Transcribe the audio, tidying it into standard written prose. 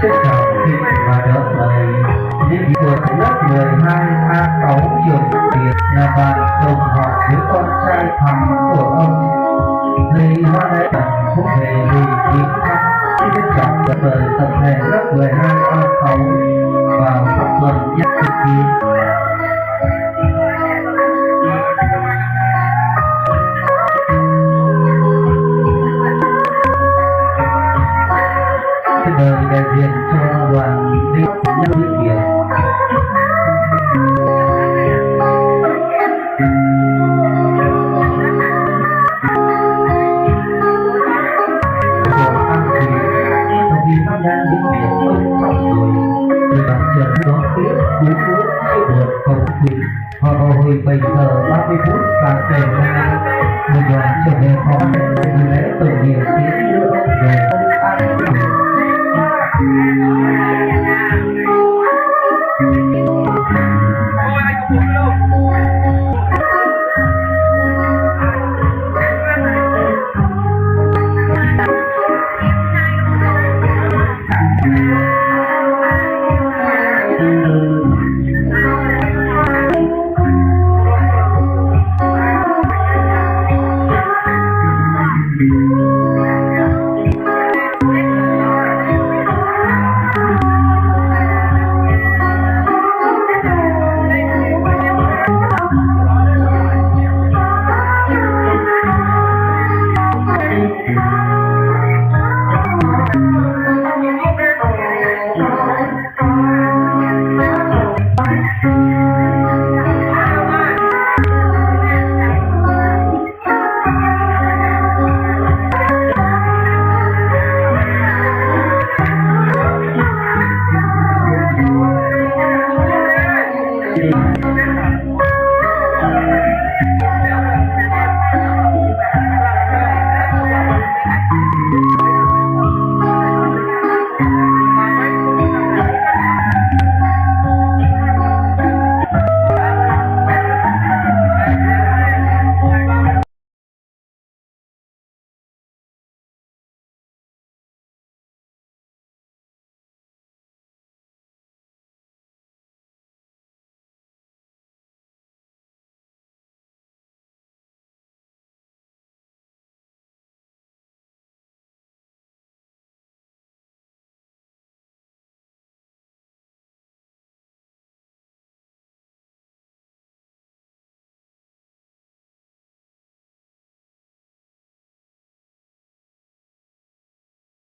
tất cả khi và đỡ lời những cuộc lớp 12A6 trường Việt là bạn đồng học với con trai thằng của ông Lê Hoa Đại không hề vì tiếng thăm tất cả các lời tập thể lớp 12A6 vào pháp luật nhất thực kỳ. Đời đại diện cho đoàn đi nhân viên Việt. Của An Thủy, thông tin phát ngôn tiếng Việt ông Trọng rồi, người bạn trường đón tiếp cú phút hay vượt cầu thủy. Vào hồi 7 giờ 30 phút sáng ngày